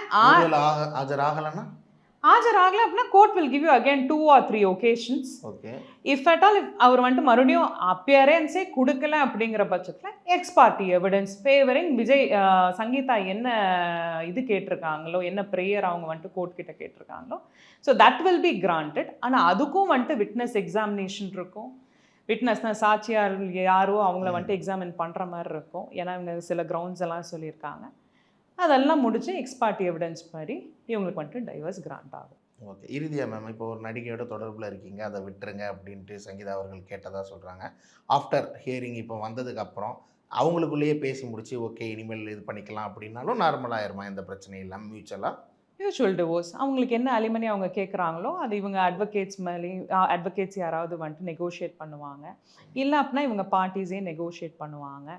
ஆஜராகலை அப்படின்னா court will give you again 2 or 3 occasions. Okay, if at all அவர் வந்துட்டு மறுபடியும் அப்பியரன்ஸே கொடுக்கல அப்படிங்கிற பட்சத்தில் ex party evidence favouring Vijay Sangeetha என்ன இது கேட்டிருக்காங்களோ, என்ன ப்ரேயர் அவங்க வந்துட்டு கோர்ட் கிட்ட கேட்டிருக்காங்களோ, so that will be granted. ஆனால் அதுக்கும் வந்துட்டு விட்னஸ் எக்ஸாமினேஷன் இருக்கும். விட்னஸ்னால் சாட்சியார் யாரோ அவங்கள வந்துட்டு எக்ஸாமின் பண்ணுற மாதிரி இருக்கும். ஏன்னா இவங்க சில கிரவுண்ட்ஸ் எல்லாம் சொல்லியிருக்காங்க. அதெல்லாம் முடிச்சு எக்ஸ் பார்ட்டி எவிடன்ஸ் மாதிரி இவங்களுக்கு வந்துட்டு டைவர்ஸ் கிராண்ட் ஆகும். ஓகே, இறுதியாக மேம், இப்போ ஒரு நடிகையோட தொடர்பில் இருக்கீங்க, அதை விட்டுருங்க அப்படின்ட்டு சங்கீதா அவர்கள் கேட்டதாக சொல்கிறாங்க. ஆஃப்டர் ஹியரிங் இப்போ வந்ததுக்கப்புறம் அவங்களுக்குள்ளேயே பேசி முடிச்சு ஓகே இனிமேல் இது பண்ணிக்கலாம் அப்படின்னாலும் நார்மலாக ஆயிருமா? எந்த பிரச்சனையும் இல்லாமல் மியூச்சுவலாக மியூச்சுவல் டிவோர்ஸ். அவங்களுக்கு என்ன அலிமனி அவங்க கேட்குறாங்களோ அது இவங்க அட்வொகேட்ஸ் யாராவது வந்துட்டு நெகோஷியேட் பண்ணுவாங்க. இல்லை அப்படின்னா இவங்க பார்ட்டிஸே நெகோஷியேட் பண்ணுவாங்க.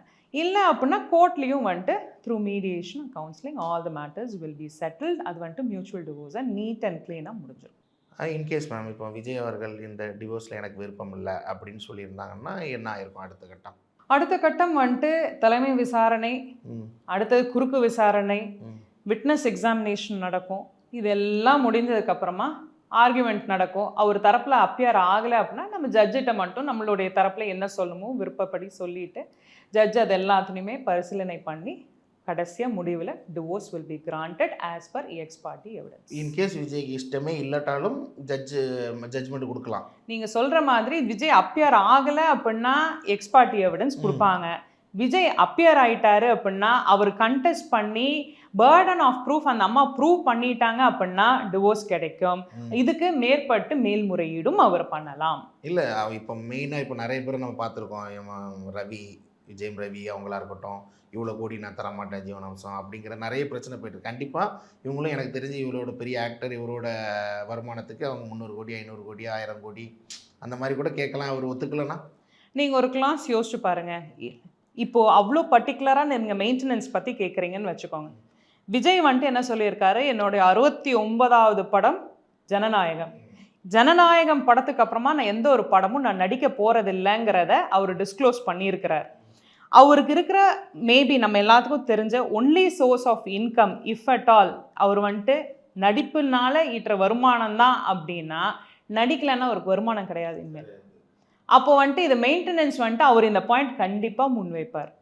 இல்லை அப்படின்னா கோர்ட்லேயும் வந்துட்டு through mediation counselling all the matters will be settled. அது வந்துட்டு மியூச்சுவல் டிவோர்ஸை நீட் அண்ட் க்ளீனாக முடிஞ்சிடும். இன்கேஸ் மேம் இப்போ விஜய் அவர்கள் இந்த டிவோர்ஸில் எனக்கு விருப்பம் இல்லை அப்படின்னு சொல்லியிருந்தாங்கன்னா என்ன ஆயிருக்கும் அடுத்த கட்டம்? அடுத்த கட்டம் வந்துட்டு தலைமை விசாரணை, அடுத்தது குறுக்கு விசாரணை, விட்னஸ் எக்ஸாமினேஷன் நடக்கும். இதெல்லாம் முடிஞ்சதுக்கப்புறமா ஆர்குமெண்ட் நடக்கும். அவர் தரப்பில் அப்பியர் ஆகலை அப்படின்னா நம்ம ஜட்ஜிட்ட மட்டும் நம்மளுடைய தரப்பில் என்ன சொல்லணுமோ விருப்பப்படி சொல்லிட்டு ஜட்ஜ் அது எல்லாத்துலேயுமே பரிசீலனை பண்ணி கடைசியாக முடிவில் divorce will be granted as per X party evidence. In case விஜய்க்கு இஷ்டமே இல்லாட்டாலும் ஜட்ஜ்மெண்ட் கொடுக்கலாம். நீங்கள் சொல்கிற மாதிரி விஜய் அப்பியர் ஆகலை அப்படின்னா எக்ஸ் பார்ட்டி எவிடன்ஸ் கொடுப்பாங்க. விஜய் அப்பியர் ஆயிட்டாரு அப்படின்னா அவர் கண்டெஸ்ட் பண்ணி பேர்டன் ஆஃப் ப்ரூஃப் அந்த அம்மா ப்ரூவ் பண்ணிட்டாங்க அப்படின்னா டிவோர்ஸ் கிடைக்கும். இதுக்கு மேற்பட்டு மேல்முறையீடும் அவர் பண்ணலாம். இல்லை இப்போ மெயினாக இப்போ நிறைய பேர் நம்ம பார்த்துருக்கோம், விஜயம் ரவி அவங்களா இருக்கட்டும், இவ்வளோ கோடி நான் தரமாட்டேன் ஜீவனாம்சம் அப்படிங்கிற நிறைய பிரச்சனை போயிட்டு. கண்டிப்பாக இவங்களும் எனக்கு தெரிஞ்சு இவரோட பெரிய ஆக்டர், இவரோட வருமானத்துக்கு அவங்க 300 கோடி 500 கோடி 1000 கோடி அந்த மாதிரி கூட கேட்கலாம். அவர் ஒத்துக்கலைன்னா நீங்கள் ஒரு கிளாஸ் யோசிச்சு பாருங்கள். இப்போது அவ்வளோ பர்டிகுலராக நீங்கள் மெயின்டெனன்ஸ் பற்றி கேட்குறீங்கன்னு வச்சுக்கோங்க. விஜய் வந்துட்டு என்ன சொல்லியிருக்காரு, என்னுடைய 69வது படம் ஜனநாயகம் படத்துக்கு அப்புறமா நான் எந்த ஒரு படமும் நான் நடிக்க போகிறதில்லைங்கிறத அவர் டிஸ்க்ளோஸ் பண்ணியிருக்கிறார். அவருக்கு இருக்கிற மேபி நம்ம எல்லாத்துக்கும் தெரிஞ்ச only source of income if at all அவர் வந்துட்டு நடிப்புனால ஈட்டுற வருமானம் தான் அப்படின்னா, நடிக்கலைன்னா அவருக்கு வருமானம் கிடையாது இனிமேல். அப்போ வந்துட்டு இது மெயின்டெனன்ஸ் வந்துட்டு அவர் இந்த பாயிண்ட் கண்டிப்பாக முன்வைப்பார்.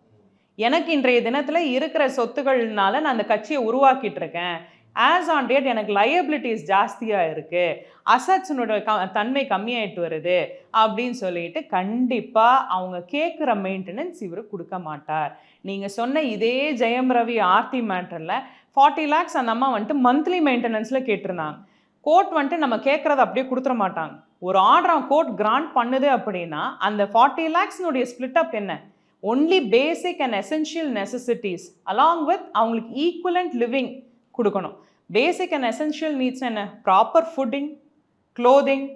எனக்கு இன்றைய தினத்தில் இருக்கிற சொத்துக்கள்னால நான் அந்த கட்சியை உருவாக்கிட்டு இருக்கேன், ஆஸ் ஆன் டேட் எனக்கு லயபிலிட்டிஸ் ஜாஸ்தியாக இருக்குது, அசட்ஸினோட தன்மை கம்மியாயிட்டு வருது அப்படின்னு சொல்லிட்டு கண்டிப்பாக அவங்க கேட்குற மெயின்டெனன்ஸ் இவர் கொடுக்க மாட்டார். நீங்கள் சொன்ன இதே ஜெயம் ரவி ஆர்த்தி மேட்டரில் 40 lakhs அந்த அம்மா வந்துட்டு மந்த்லி மெயின்டெனன்ஸில் கேட்டிருந்தாங்க. கோர்ட் வந்துட்டு நம்ம கேட்குறத அப்படியே கொடுத்துட மாட்டாங்க. ஒரு ஆர்டர் கோர்ட் கிராண்ட் பண்ணுது அப்படின்னா அந்த 40 lakhsனுடைய ஸ்பிளிட் அப் என்ன, only basic and essential necessities along with அவங்களுக்கு ஈக்குவலண்ட் லிவிங் கொடுக்கணும். பேசிக் அண்ட் எசென்ஷியல் நீட்ஸ் என்ன, ப்ராப்பர் ஃபுட்டிங், க்ளோதிங்,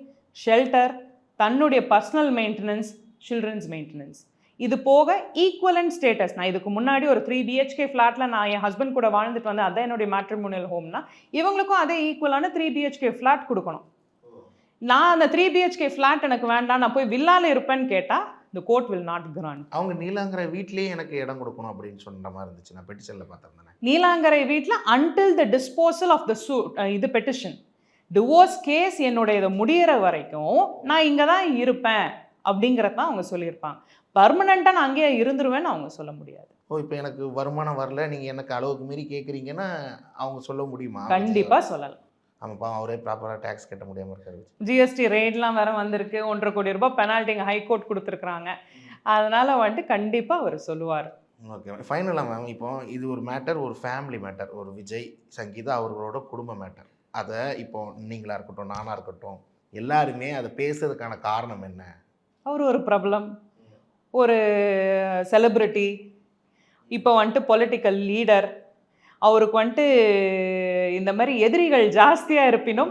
ஷெல்டர், தன்னுடைய பர்சனல் மெயின்டெனன்ஸ், சில்ட்ரன்ஸ் மெயின்டெனன்ஸ். இது போக ஈக்குவலண்ட் ஸ்டேட்டஸ். நான் இதுக்கு முன்னாடி ஒரு 3 BHK ஃப்ளாட்டில் நான் என் ஹஸ்பண்ட் கூட வாழ்ந்துட்டு வந்தேன், அதான் என்னுடைய மேட்ரிமோனியல் ஹோம்னா இவங்களுக்கும் அதே ஈக்குவலான 3 BHK ஃப்ளாட் கொடுக்கணும். நான் அந்த 3 BHK ஃப்ளாட் எனக்கு வேண்டாம், நான் போய் வில்லால இருப்பேன்னு கேட்டால் the court will not grant. அவங்க நீலாங்கரை வீட்லேயே எனக்கு இடம் கொடுக்கணும் அப்படின்னு சொன்ன மாதிரி இருந்துச்சு. நான் பெட்டிஷனில் பார்த்துருந்தேன். நீலாங்கரை வீட்டில் until the disposal of the suit, இது பெட்டிஷன் டிவோர்ஸ் கேஸ் என்னுடைய இதை முடிகிற வரைக்கும் நான் இங்கே தான் இருப்பேன் அப்படிங்கிறத தான் அவங்க சொல்லியிருப்பாங்க. பர்மனெண்ட்டாக நான் அங்கேயே இருந்துருவேன்னு அவங்க சொல்ல முடியாது. இப்போ எனக்கு வருமானம் வரல, நீங்கள் எனக்கு அளவுக்கு மீறி கேட்குறீங்கன்னா அவங்க சொல்ல முடியுமா? கண்டிப்பாக சொல்லலாம். ஆமாப்பா, அவரே ப்ராப்பராக டேக்ஸ் கட்ட முடியாமல் இருக்காரு. ஜிஎஸ்டி ரேட்லாம் வேறு வந்திருக்கு, 1.5 கோடி ரூபாய் பெனால்ட்டிங்க ஹைகோர்ட் கொடுத்துருக்குறாங்க. அதனால் வந்துட்டு கண்டிப்பாக அவர் சொல்லுவார். ஓகே, ஃபைனலாக மேம், இப்போ இது ஒரு மேட்டர், ஒரு ஃபேமிலி மேட்டர், ஒரு விஜய் சங்கீதா அவர்களோட குடும்ப மேட்டர். அதை இப்போ நீங்களாக இருக்கட்டும், நானாக இருக்கட்டும், எல்லாருமே அதை பேசுறதுக்கான காரணம் என்ன? அவர் ஒரு பிரபலம், ஒரு செலிப்ரிட்டி, இப்போ வந்துட்டு பொலிட்டிக்கல் லீடர், அவருக்கு வந்துட்டு இந்த மாதிரி எதிரிகள் ஜாஸ்தியாக இருப்பினும்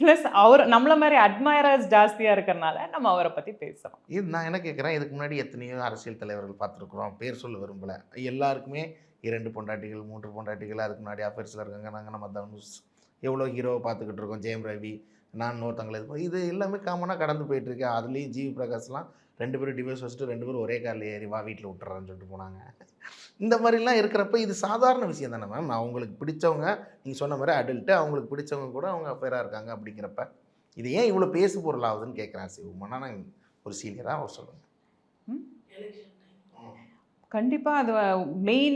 ப்ளஸ் அவர் நம்மள மாதிரி அட்மைரர்ஸ் ஜாஸ்தியாக இருக்கிறனால நம்ம அவரை பற்றி பேசுகிறோம். இது நான் என்ன கேட்குறேன், இதுக்கு முன்னாடி எத்தனையோ அரசியல் தலைவர்கள் பார்த்துருக்குறோம், பேர் சொல்ல விரும்பலை, எல்லாருக்குமே 2 பொண்டாட்டிகள் 3 பொண்டாட்டிகள், அதுக்கு முன்னாடி அஃபேர்ஸில் இருக்காங்க. நாங்கள் நம்ம தனுஷ் எவ்வளோ ஹீரோவை பார்த்துக்கிட்டு இருக்கோம், ஜெயம் ரவி, நான் இன்னொருத்தங்களை, இது எல்லாமே காமனாக கடந்து போயிட்டுருக்கேன். அதுலேயும் ஜிவி பிரகாஷ்லாம் 2 பேரும் டிவோர்ஸ் வச்சுட்டு 2 பேரும் ஒரே காரில் ஏறி வா வீட்டில் விட்டுறான்னு சொல்லிட்டு போனாங்க. இந்த மாதிரிலாம் இருக்கிறப்ப இது சாதாரண விஷயம் தானே மேம். அவங்களுக்கு பிடிச்சவங்க, நீங்கள் சொன்ன மாதிரி அடல்ட்டு, அவங்களுக்கு பிடிச்சவங்க கூட அவங்க அஃபேராக இருக்காங்க. அப்படிங்கிறப்ப இது ஏன் இவ்வளோ பேசு பொருள் ஆகுதுன்னு கேட்குறேன். சிவமண்ணா, நான் ஒரு சீனியராக அவர் சொல்லுங்கள். கண்டிப்பாக அது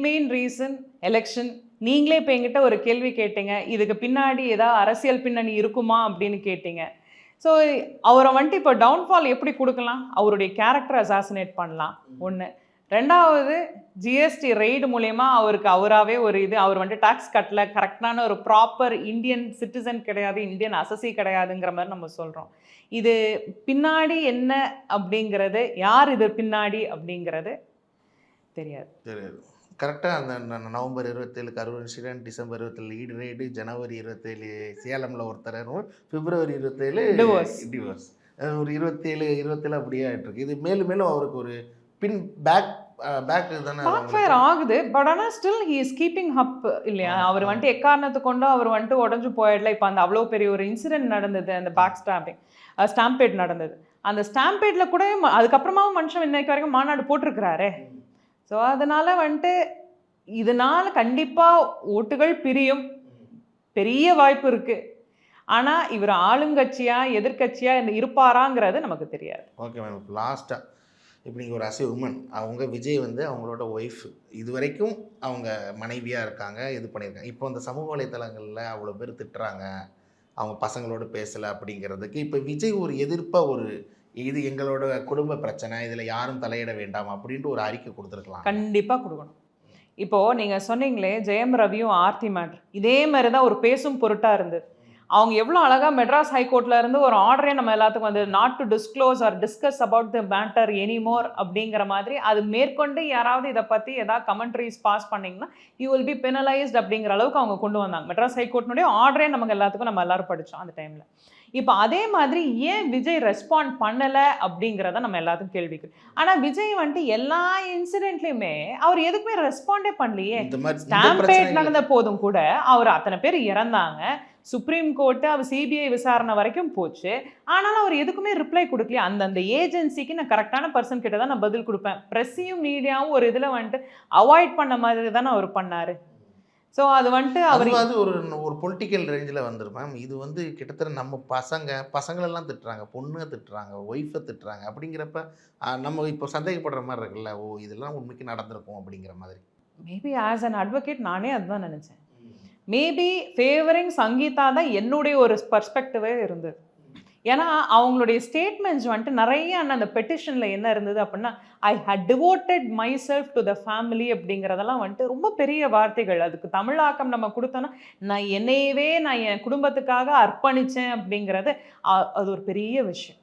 மெயின் ரீசன் எலெக்ஷன். நீங்களே இப்போ என்கிட்ட ஒரு கேள்வி கேட்டீங்க, இதுக்கு பின்னாடி ஏதாவது அரசியல் பின்னணி இருக்குமா அப்படின்னு கேட்டீங்க. ஸோ அவரை வந்துட்டு இப்போ டவுன்ஃபால் எப்படி கொடுக்கலாம், அவருடைய கேரக்டர் அசாசினேட் பண்ணலாம் ஒன்று. ரெண்டாவது, ஜிஎஸ்டி ரெய்டு மூலயமா அவருக்கு அவராகவே ஒரு இது, அவர் வந்துட்டு டாக்ஸ் கட்டல, கரெக்டான ஒரு ப்ராப்பர் இந்தியன் சிட்டிசன் கிடையாது, இந்தியன் அசசி கிடையாதுங்கிற மாதிரி நம்ம சொல்கிறோம். இது பின்னாடி என்ன அப்படிங்கிறது, யார் இது பின்னாடி அப்படிங்கிறது தெரியாது. கரெக்டாக அந்த நவம்பர் 27 கரூர் இன்சிடென்ட், டிசம்பர் 27 ஈடு ரைடு, ஜனவரி 27 சேலமில் ஒருத்தர், பிப்ரவரி 27 டிவோர்ஸ். ஒரு 27 அப்படியே ஆகிட்டு இருக்கு. இது மேலும் மேலும் அவருக்கு ஒரு பின் பேக் தானே ஃபயர் ஆகுது. பட் ஆனால் ஸ்டில் ஹி இஸ் கீப்பிங் அப் இல்லையா? அவர் வந்துட்டு எக்காரணத்து கொண்டு அவர் வந்துட்டு உடஞ்சு போயிடல. இப்போ அந்த அவ்வளோ பெரிய ஒரு இன்சிடென்ட் நடந்தது, அந்த பேக் ஸ்டாம்பேட் நடந்தது. அந்த ஸ்டாம்பேட்ல கூட அதுக்கப்புறமாவும் மனுஷன் இன்னைக்கு வரைக்கும் மாநாடு போட்டிருக்கிறாரே. ஸோ அதனால வந்துட்டு இதனால கண்டிப்பாக ஓட்டுகள் பிரியும், பெரிய வாய்ப்பு இருக்கு. ஆனால் இவர் ஆளுங்கட்சியா எதிர்கட்சியா இருப்பாராங்கிறது நமக்கு தெரியாது. ஓகே மேம், இப்போ லாஸ்ட்டாக இப்போ நீங்கள் ஒரு உமன், அவங்க விஜய் வந்து அவங்களோட ஒய்ஃப், இது வரைக்கும் அவங்க மனைவியாக இருக்காங்க, இது பண்ணியிருக்காங்க. இப்போ இந்த சமூக வலைத்தளங்களில் அவ்வளோ பேர் திட்டுறாங்க, அவங்க பசங்களோட பேசலை அப்படிங்கிறதுக்கு இப்போ விஜய் ஒரு எதிர்ப்பாக ஒரு இது எங்களோட குடும்ப பிரச்சனை, இதில் யாரும் தலையிட வேண்டாம் அப்படின்ட்டு ஒரு அறிக்கை கொடுத்துருக்கலாம். கண்டிப்பாக கொடுக்கணும். இப்போது நீங்கள் சொன்னீங்களே ஜெயம் ரவியும் ஆர்த்தி மேட்ரு, இதே மாதிரி தான் ஒரு பேசும் பொருட்டாக இருந்தது. அவங்க எவ்வளோ அழகாக மெட்ராஸ் ஹைகோர்ட்டில் இருந்து ஒரு ஆர்டரே நம்ம எல்லாத்துக்கும் வந்து not to disclose or discuss about the matter anymore அப்படிங்கிற மாதிரி, அது மேற்கொண்டு யாராவது இதை பற்றி ஏதாவது கமெண்ட்ரிஸ் பாஸ் பண்ணிங்கன்னா யூ வில் பி பெனலைஸ்ட் அப்படிங்கிற அளவுக்கு அவங்க கொண்டு வந்தாங்க. மெட்ராஸ் ஹைகோர்ட்னுடைய ஆர்டரே நமக்கு எல்லாத்துக்கும் நம்ம எல்லாரும் படித்தோம் அந்த டைமில். இப்போ அதே மாதிரி ஏன் விஜய் ரெஸ்பாண்ட் பண்ணலை அப்படிங்கிறத நம்ம எல்லாத்துக்கும் கேள்விக்கு. ஆனால் விஜய் வந்துட்டு எல்லா இன்சிடென்ட்லையுமே அவர் எதுக்குமே ரெஸ்பாண்டே பண்ணலையே. ஸ்டாம்பேட் நடந்த போதும் கூட அவர் அத்தனை பேர் இறந்தாங்க, சுப்ரீம் கோர்ட்டு அவர் சிபிஐ விசாரணை வரைக்கும் போச்சு, ஆனாலும் அவர் எதுக்குமே ரிப்ளை கொடுக்கலையே. அந்தந்த ஏஜென்சிக்கு நான் கரெக்டான பர்சன் கிட்ட தான் நான் பதில் கொடுப்பேன். ப்ரெஸ்ஸையும் மீடியாவும் ஒரு இதில் வந்துட்டு அவாய்ட் பண்ண மாதிரி தானே அவர் பண்ணார். ஸோ அது வந்துட்டு அவர் ஒரு பொலிட்டிக்கல் ரேஞ்சில் வந்துடும் மேம். இது வந்து கிட்டத்தட்ட நம்ம பசங்களெல்லாம் திட்டுறாங்க, பொண்ணுங்க திட்டுறாங்க, ஒய்ஃபை திட்டுறாங்க. அப்படிங்கிறப்ப நம்ம இப்போ சந்தேகப்படுற மாதிரி இருக்குல்ல, ஓ இதெல்லாம் உண்மைக்கு நடந்திருக்கும் அப்படிங்கிற மாதிரி. மேபி ஆஸ் அன் அட்வொகேட் நானே அதுதான் நினச்சேன். மேபி ஃபேவரிங் சங்கீதா தான் என்னுடைய ஒரு பர்ஸ்பெக்டிவே இருந்தது. ஏன்னா அவங்களுடைய ஸ்டேட்மெண்ட்ஸ் வந்துட்டு நிறைய அந்த பெட்டிஷனில் என்ன இருந்தது அப்படின்னா, I had devoted my self to the family அப்படிங்கிறதெல்லாம் வந்துட்டு ரொம்ப பெரிய வார்த்தைகள். அதுக்கு தமிழாக்கம் நம்ம கொடுத்தோன்னா நான் என்னையவே என் குடும்பத்துக்காக அர்ப்பணித்தேன் அப்படிங்கிறது அது ஒரு பெரிய விஷயம்.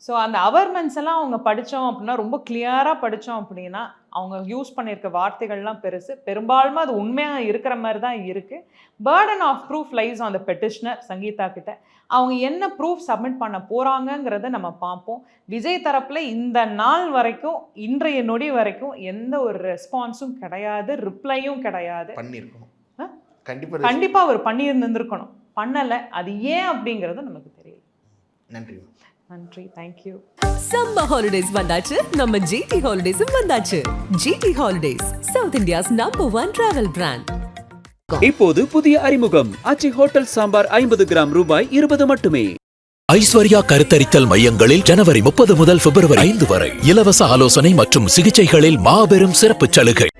ஸோ அந்த அவர்மெண்ட்ஸ் எல்லாம் அவங்க படித்தோம் அப்படின்னா, ரொம்ப கிளியராக படித்தோம் அப்படின்னா, அவங்க யூஸ் பண்ணியிருக்க வார்த்தைகள்லாம் பெருசு, பெரும்பாலும் அது உண்மையாக இருக்கிற மாதிரி தான் இருக்குது. Burden of proof lies on the petitioner Sangeetha கிட்ட. அவங்க என்ன ப்ரூஃப் சப்மிட் பண்ண போகிறாங்கங்கிறத நம்ம பார்ப்போம். விஜய் தரப்பில் இந்த நாள் வரைக்கும், இன்றைய நொடி வரைக்கும் எந்த ஒரு ரெஸ்பான்ஸும் கிடையாது, ரிப்ளையும் கிடையாது. பண்ணியிருக்கணும், கண்டிப்பாக அவர் பண்ணியிருந்துருக்கணும், பண்ணலை. அது ஏன் அப்படிங்கிறது நமக்கு தெரியல. நன்றி நன்றி, தேங்க்யூ. சம்மர் ஹாலிடேஸ் வந்தாச்சு, நம்ம ஜிடி ஹாலிடேஸும் வந்தாச்சு. GT holidays, south India's number 1 travel brand. இப்போது புதிய அறிமுகம் ஆச்சி ஹோட்டல் சாம்பார் 50 கிராம் ரூபாய் 20 மட்டுமே. ஐஸ்வர்யா கருத்தரித்தல் மையங்களில் ஜனவரி 30 முதல் பிப்ரவரி 5 வரை இலவச ஆலோசனை மற்றும் சிகிச்சைகளில் மாபெரும் சிறப்பு சலுகை.